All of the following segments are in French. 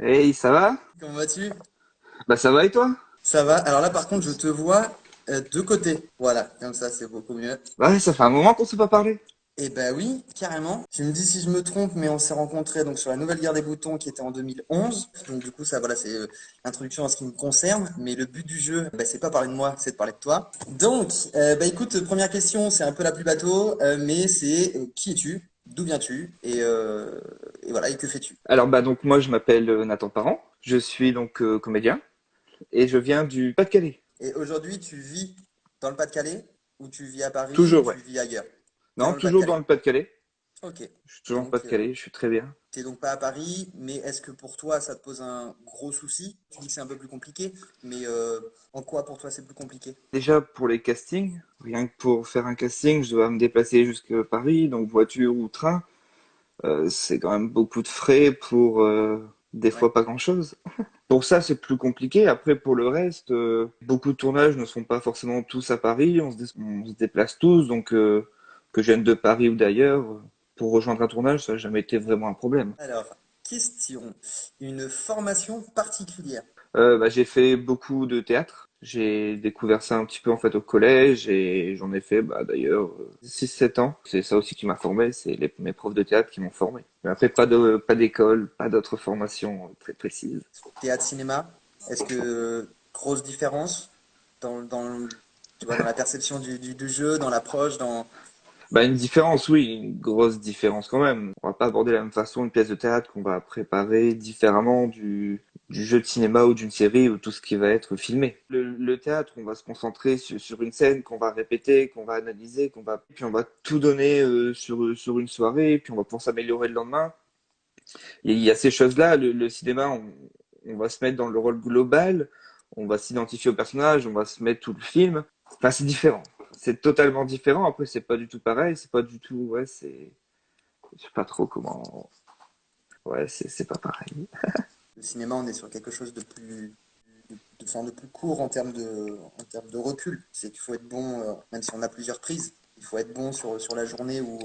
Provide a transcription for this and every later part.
Hey, ça va? Comment vas-tu? Bah ça va et toi? Ça va. Alors là, par contre, je te vois de côté. Voilà, comme ça, c'est beaucoup mieux. Ouais, ça fait un moment qu'on s'est pas parlé. Eh ben oui, carrément. Tu me dis si je me trompe, mais on s'est rencontrés donc sur la Nouvelle Guerre des Boutons qui était en 2011. Donc du coup, ça, voilà, c'est l'introduction en ce qui me concerne. Mais le but du jeu, bah, c'est pas parler de moi, c'est de parler de toi. Donc, bah écoute, première question, c'est un peu la plus bateau, mais c'est qui es-tu? D'où viens-tu? Et voilà, et que fais-tu? Alors bah donc moi je m'appelle Nathan Parent, je suis donc comédien et je viens du Pas-de-Calais. Et aujourd'hui, tu vis dans le Pas-de-Calais ou tu vis à Paris ou Toujours, tu ouais. vis ailleurs? T'es Non, dans le toujours dans Pas-de-Calais. le Pas-de-Calais. Ok. Je suis Et toujours dans le donc, Pas-de-Calais, je suis très bien. t'es donc pas à Paris, mais est-ce que pour toi, ça te pose un gros souci? Tu dis que c'est un peu plus compliqué, mais en quoi pour toi c'est plus compliqué? Déjà pour les castings, rien que pour faire un casting, je dois me déplacer jusqu'à Paris, donc voiture ou train. C'est quand même beaucoup de frais pour des Ouais. fois pas grand-chose. Pour ça, c'est plus compliqué. Après, pour le reste, beaucoup de tournages ne sont pas forcément tous à Paris. On se déplace tous, donc que je vienne de Paris ou d'ailleurs, pour rejoindre un tournage, ça n'a jamais été vraiment un problème. Alors, question. Une formation particulière. Bah, j'ai fait beaucoup de théâtre. J'ai découvert ça un petit peu en fait au collège et j'en ai fait bah, d'ailleurs 6-7 ans. C'est ça aussi qui m'a formé, c'est mes profs de théâtre qui m'ont formé. Mais après, pas d'école, pas d'autres formations très précises. Théâtre, cinéma. Est-ce que grosse différence tu vois, dans la perception du jeu, dans l'approche, dans... Bah, une différence, oui, une grosse différence quand même. On va pas aborder de la même façon une pièce de théâtre qu'on va préparer différemment du jeu de cinéma ou d'une série ou tout ce qui va être filmé. Le théâtre, on va se concentrer sur une scène qu'on va répéter, qu'on va analyser, puis on va tout donner sur une soirée, puis on va pouvoir s'améliorer le lendemain. Et il y a ces choses-là, le cinéma, on va se mettre dans le rôle global, on va s'identifier au personnage, on va se mettre tout le film. Enfin, c'est différent. C'est totalement différent. Après, c'est pas du tout pareil. C'est pas du tout. Ouais, c'est. Je sais pas trop comment. Ouais, c'est pas pareil. Le cinéma, on est sur quelque chose enfin, de plus court en termes de recul. C'est qu'il faut être bon, même si on a plusieurs prises, il faut être bon sur la journée où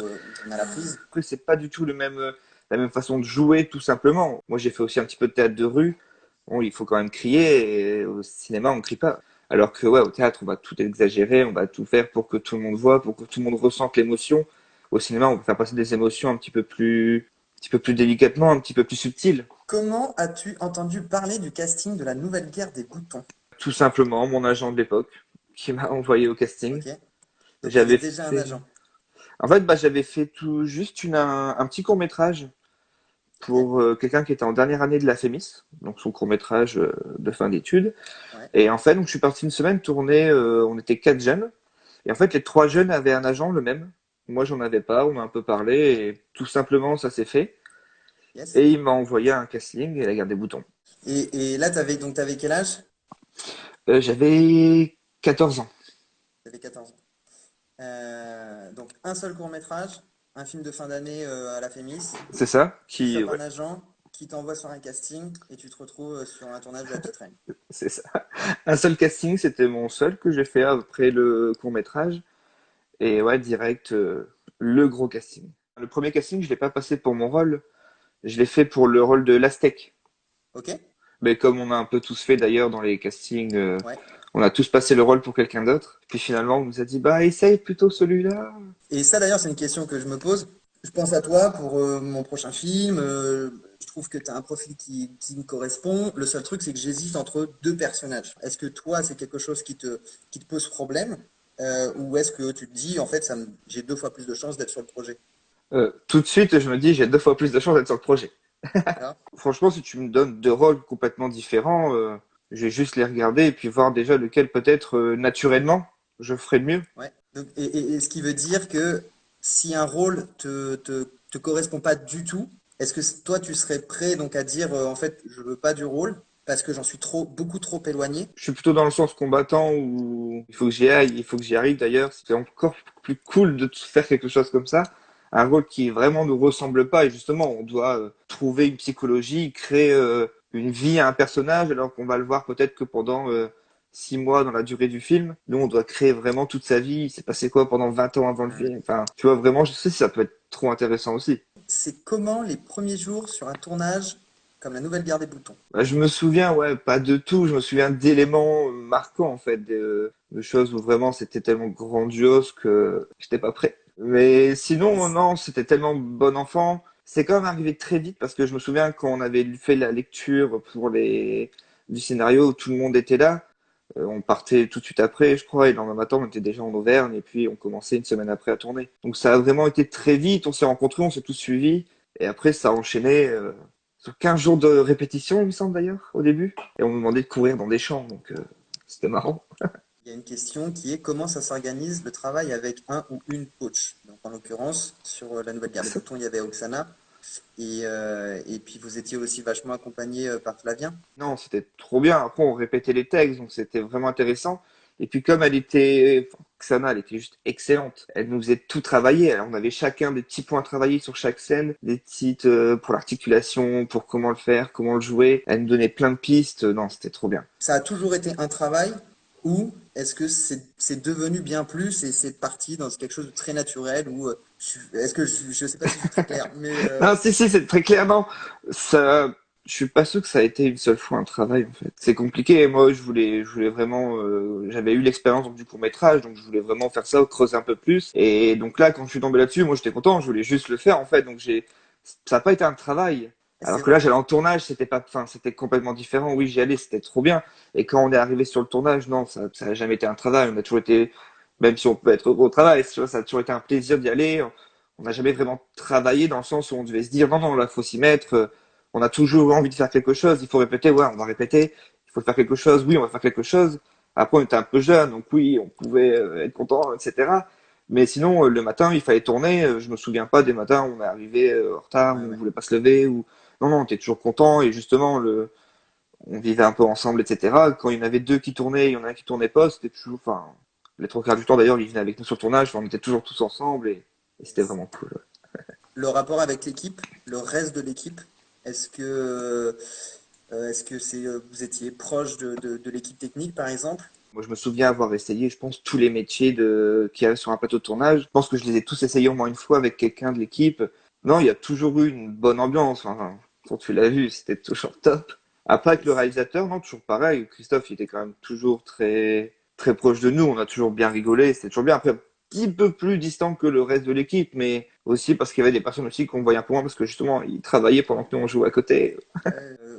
on a la prise. Après, c'est pas du tout la même façon de jouer, tout simplement. Moi, j'ai fait aussi un petit peu de théâtre de rue. Bon, il faut quand même crier. Et au cinéma, on crie pas. Alors que, ouais, au théâtre, on va tout exagérer, on va tout faire pour que tout le monde voit, pour que tout le monde ressente l'émotion. Au cinéma, on va faire passer des émotions un petit peu plus délicatement, un petit peu plus subtiles. Comment as-tu entendu parler du casting de la Nouvelle Guerre des Boutons? Tout simplement, mon agent de l'époque, qui m'a envoyé au casting. Ok. Donc tu avais J'avais déjà un fait, agent. en fait, bah, j'avais fait tout juste un petit court métrage Ok. pour quelqu'un qui était en dernière année de la FEMIS, donc son court métrage de fin d'études. Ouais. Et en fait, donc je suis parti une semaine tourner. On était 4 jeunes, et en fait, les 3 jeunes avaient un agent le même. Moi, j'en avais pas. On a un peu parlé, et tout simplement, ça s'est fait. Yes. Et il m'a envoyé un casting et la garde des boutons. Et là, t'avais quel âge? J'avais 14 ans. T'avais 14 ans. Donc un seul court-métrage, un film de fin d'année à la Fémis. C'est ça Tu qui, chopes ouais, un agent qui t'envoie sur un casting et tu te retrouves sur un tournage de La Petite Reine. c'est ça. Un seul casting, c'était mon seul que j'ai fait après le court métrage. Et ouais, direct, le gros casting. Le premier casting, je l'ai pas passé pour mon rôle, je l'ai fait pour le rôle de l'Aztèque. Ok? Mais comme on a un peu tous fait d'ailleurs dans les castings, Ouais. on a tous passé le rôle pour quelqu'un d'autre. Puis finalement, on nous a dit, bah essaye plutôt celui-là. Et ça d'ailleurs, c'est une question que je me pose. Je pense à toi pour mon prochain film. Je trouve que tu as un profil qui me correspond. Le seul truc, c'est que j'hésite entre deux personnages. Est-ce que toi, c'est quelque chose qui te pose problème? Ou est-ce que tu te dis, en fait, j'ai deux fois plus de chances d'être sur le projet? Tout de suite, je me dis, j'ai 2 fois plus de chance d'être sur le projet. D'accord? Franchement, si tu me donnes 2 rôles complètement différents, je vais juste les regarder et puis voir déjà lequel peut-être naturellement je ferai le mieux. Ouais. Donc, et ce qui veut dire que si un rôle te correspond pas du tout, est-ce que toi tu serais prêt donc à dire en fait je veux pas du rôle parce que j'en suis beaucoup trop éloigné? Je suis plutôt dans le sens combattant où il faut que j'y aille, il faut que j'y arrive d'ailleurs. C'est encore plus cool de faire quelque chose comme ça. Un rôle qui vraiment nous ressemble pas et justement on doit trouver une psychologie, créer une vie à un personnage alors qu'on va le voir peut-être que pendant 6 mois dans la durée du film. Nous on doit créer vraiment toute sa vie. Il s'est passé quoi pendant 20 ans avant le Ouais. film. Enfin, tu vois vraiment, je sais si ça peut être trop intéressant aussi. C'est comment les premiers jours sur un tournage comme la Nouvelle Guerre des Boutons. Bah, je me souviens, ouais, pas de tout, je me souviens d'éléments marquants, en fait, de choses où vraiment c'était tellement grandiose que j'étais pas prêt. Mais sinon, non, c'était tellement bon enfant. C'est quand même arrivé très vite parce que je me souviens quand on avait fait la lecture pour du scénario où tout le monde était là, on partait tout de suite après, je crois, et le lendemain matin, on était déjà en Auvergne et puis on commençait une semaine après à tourner. Donc ça a vraiment été très vite, on s'est rencontrés, on s'est tous suivis et après ça a enchaîné. Sur 15 jours de répétition, il me semble d'ailleurs, au début. Et on nous demandait de courir dans des champs, donc c'était marrant. Il y a une question qui est comment ça s'organise le travail avec un ou une coach. Donc en l'occurrence, sur la Nouvelle Guerre des Boutons, il y avait Oksana. Et puis vous étiez aussi vachement accompagné par Flavien. Non, c'était trop bien. Après, on répétait les textes, donc c'était vraiment intéressant. Et puis comme Xana, elle était juste excellente. Elle nous faisait tout travailler. Alors, on avait chacun des petits points à travailler sur chaque scène, des petites pour l'articulation, pour comment le faire, comment le jouer. Elle nous donnait plein de pistes. Non, c'était trop bien. Ça a toujours été un travail ou est-ce que c'est devenu bien plus et c'est parti dans quelque chose de très naturel ou est-ce que je sais pas si je suis très clair, mais Non, si, c'est très clair. Non, ça, je suis pas sûr que ça a été une seule fois un travail en fait. C'est compliqué. Et moi, je voulais vraiment. J'avais eu l'expérience donc, du court métrage, donc je voulais vraiment faire ça, creuser un peu plus. Et donc là, quand je suis tombé là-dessus, moi, j'étais content. Je voulais juste le faire en fait. Donc ça n'a pas été un travail. c'est Alors que là, j'allais en tournage, c'était pas, enfin, c'était complètement différent. Oui, j'y allais, c'était trop bien. Et quand on est arrivé sur le tournage, non, ça a jamais été un travail. On a toujours été, même si on peut être heureux au travail, tu vois, ça a toujours été un plaisir d'y aller. On n'a jamais vraiment travaillé dans le sens où on devait se dire non, non, là, faut s'y mettre. On a toujours envie de faire quelque chose. Il faut répéter, ouais, on va répéter. Il faut faire quelque chose, oui, on va faire quelque chose. Après, on était un peu jeune, donc oui, on pouvait être content, etc. Mais sinon, le matin, il fallait tourner. Je me souviens pas des matins où on est arrivé en retard, ouais, où on ouais. voulait pas se lever, ou non, non, on était toujours content et justement, on vivait un peu ensemble, etc. Quand il y en avait deux qui tournaient, il y en a un qui tournait pas, c'était toujours, enfin, les trois quarts du temps d'ailleurs, ils venaient avec nous sur le tournage, enfin, on était toujours tous ensemble et c'était vraiment cool. Ouais. Le rapport avec l'équipe, le reste de l'équipe, est-ce que vous étiez proche de l'équipe technique par exemple? Moi, je me souviens avoir essayé, je pense, tous les métiers qu'il y avait sur un plateau de tournage. Je pense que je les ai tous essayés au moins une fois avec quelqu'un de l'équipe. Non, il y a toujours eu une bonne ambiance. Enfin, quand tu l'as vu, c'était toujours top. Après, avec le réalisateur, non, toujours pareil. Christophe, il était quand même toujours très, très proche de nous. On a toujours bien rigolé. C'était toujours bien. Après, un petit peu plus distant que le reste de l'équipe, mais aussi parce qu'il y avait des personnes aussi qu'on voyait un peu moins parce que justement, ils travaillaient pendant que nous on jouait à côté.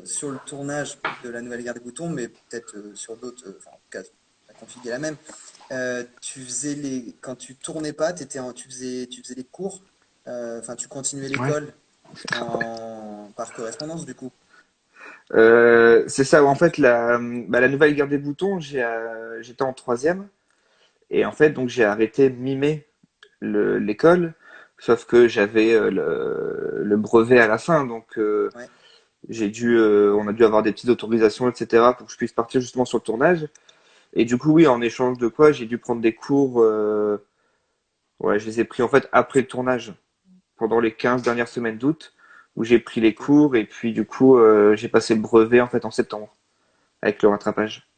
Sur le tournage de la Nouvelle Guerre des Boutons, mais peut-être sur d'autres, enfin en tout cas la config est la même. Quand tu tournais pas, tu faisais les cours, enfin tu continuais Ouais. l'école par correspondance du coup. C'est ça, en fait, la nouvelle guerre des boutons, j'étais en troisième, et en fait, donc j'ai arrêté mi-mai l'école, sauf que j'avais le brevet à la fin, donc Ouais. on a dû avoir des petites autorisations, etc., pour que je puisse partir justement sur le tournage. Et du coup, oui, en échange de quoi, j'ai dû prendre des cours, ouais, je les ai pris en fait après le tournage, pendant les 15 dernières semaines d'août, où j'ai pris les cours, et puis du coup, j'ai passé le brevet en fait en septembre, avec le rattrapage.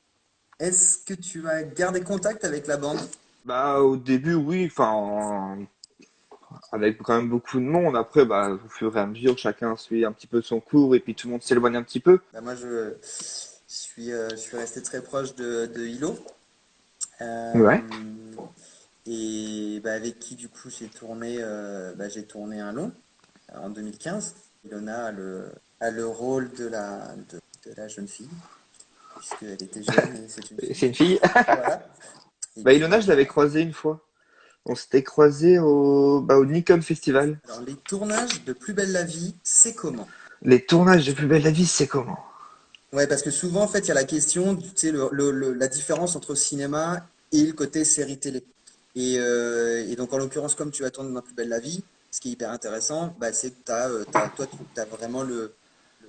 Est-ce que tu as gardé contact avec la bande? Bah, au début, oui, enfin, avec quand même beaucoup de monde. Après, bah, au fur et à mesure, chacun suit un petit peu son cours et puis tout le monde s'éloigne un petit peu. Bah, moi je suis resté très proche de Hilo. Ouais. Euh, et bah, avec qui du coup j'ai tourné un long en 2015. Ilona a le rôle de la jeune fille, puisqu'elle était jeune et c'est une fille. C'est une fille. Voilà. Et Bah, puis Ilona, je l'avais croisée une fois. On s'était croisés au Nikon Festival. alors les tournages de Plus belle la vie, c'est comment? Les tournages de Plus belle la vie, c'est comment? Ouais, parce que souvent en fait il y a la question, tu sais, la différence entre cinéma et le côté série télé. Et donc en l'occurrence comme tu vas tourner dans Plus belle la vie, ce qui est hyper intéressant, bah, c'est que toi tu as vraiment tu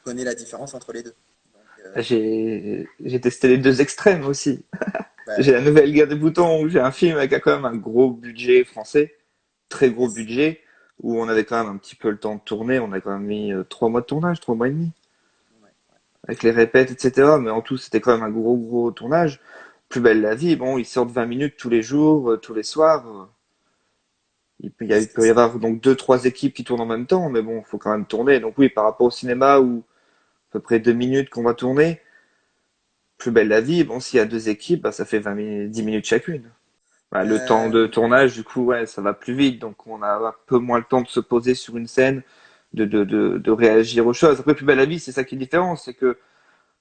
connais la différence entre les deux. Donc, J'ai testé les deux extrêmes aussi. bah, J'ai la nouvelle guerre des boutons où j'ai un film avec quand même un gros budget français, très gros yes. budget, où on avait quand même un petit peu le temps de tourner. On a quand même mis 3 mois de tournage, 3 mois et demi. Ouais. Avec les répètes, etc. Mais en tout, c'était quand même un gros, gros tournage. Plus belle la vie, bon, ils sortent 20 minutes tous les jours, tous les soirs. Il peut y avoir donc deux, trois équipes qui tournent en même temps, mais bon, il faut quand même tourner. Donc oui, par rapport au cinéma où à peu près 2 minutes qu'on va tourner, Plus belle la vie, bon, s'il y a deux équipes, bah, ça fait 10 minutes chacune. Bah, le temps de Oui. tournage, du coup, ouais, ça va plus vite, donc on a un peu moins le temps de se poser sur une scène, de réagir aux choses. Après, Plus belle la vie, c'est ça qui est différent, c'est que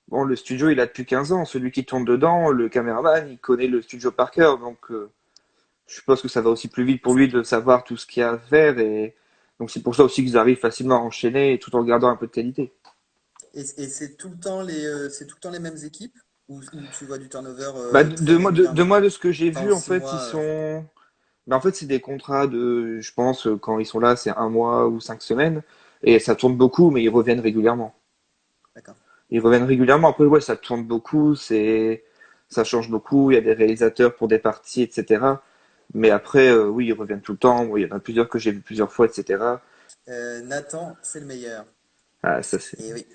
bon, le studio, il a depuis 15 ans, celui qui tourne dedans, le caméraman, il connaît le studio par cœur, donc je suppose que ça va aussi plus vite pour lui de savoir tout ce qu'il y a à faire, et donc c'est pour ça aussi qu'ils arrivent facilement à enchaîner tout en gardant un peu de qualité. Et c'est tout le temps c'est tout le temps les mêmes équipes ou tu vois du turnover Bah, très de régulièrement? moi, de ce que j'ai Enfin, en vu, en six fait, ils mois. sont. Mais en fait, c'est des contrats de, je pense, quand ils sont là, c'est 1 mois ou 5 semaines. Et ça tourne beaucoup, mais ils reviennent régulièrement. D'accord. Ils reviennent régulièrement. Après, ouais, ça tourne beaucoup, ça change beaucoup. Il y a des réalisateurs pour des parties, etc. Mais après, oui, ils reviennent tout le temps. Moi, il y en a plusieurs que j'ai vu plusieurs fois, etc. Nathan, c'est le meilleur. Ah, ça, c'est. Et oui.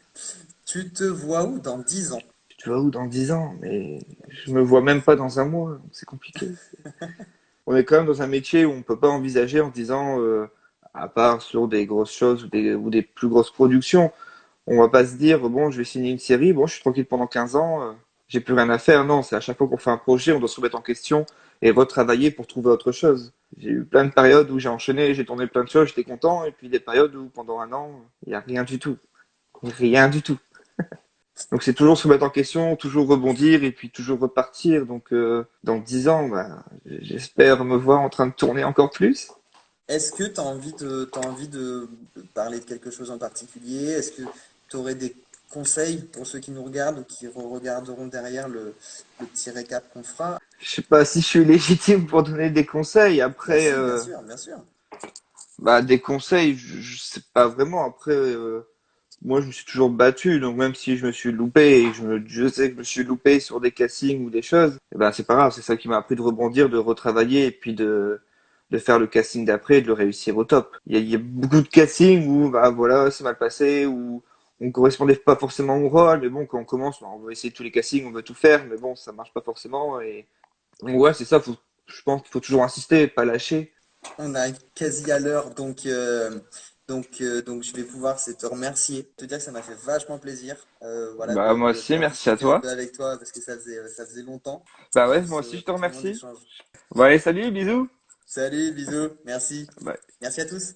Tu te vois où dans 10 ans? Tu vas où dans 10 ans? Mais je me vois même pas dans un mois. Donc c'est compliqué. On est quand même dans un métier où on peut pas envisager en disant, à part sur des grosses choses ou des plus grosses productions, on va pas se dire, bon, je vais signer une série, bon, je suis tranquille pendant 15 ans, j'ai plus rien à faire. Non, c'est à chaque fois qu'on fait un projet, on doit se remettre en question et retravailler pour trouver autre chose. J'ai eu plein de périodes où j'ai enchaîné, j'ai tourné plein de choses, j'étais content, et puis des périodes où pendant un an, il y a rien du tout. Rien du tout. Donc c'est toujours se remettre en question, toujours rebondir et puis toujours repartir. Donc dans 10 ans, bah, j'espère me voir en train de tourner encore plus. Est-ce que tu as t'as envie de parler de quelque chose en particulier? Est-ce que tu aurais des conseils pour ceux qui nous regardent ou qui regarderont derrière le petit récap qu'on fera? Je sais pas si je suis légitime pour donner des conseils. Bah Après, si, bien sûr, bien sûr. bah des conseils, je sais pas vraiment. Après, moi je me suis toujours battu, donc même si je me suis loupé et je sais que je me suis loupé sur des castings ou des choses, eh ben c'est pas grave. C'est ça qui m'a appris de rebondir, de retravailler et puis de faire le casting d'après et de le réussir au top. Il y a beaucoup de castings où bah voilà, c'est mal passé, où on correspondait pas forcément au rôle, mais bon, quand on commence, bah, on va essayer tous les castings, on veut tout faire, mais bon, ça marche pas forcément. Et ouais, c'est ça. Je pense qu'il faut toujours insister, pas lâcher. On arrive quasi à l'heure, donc je vais pouvoir te remercier, te dire que ça m'a fait vachement plaisir, voilà, Bah moi de aussi, pouvoir merci à discuter un toi. peu avec toi parce que ça faisait longtemps Bah ouais, sur moi aussi je te ce moment remercie. d'échange. Bon allez, salut, bisous. Salut, bisous, merci, Bye. merci à tous.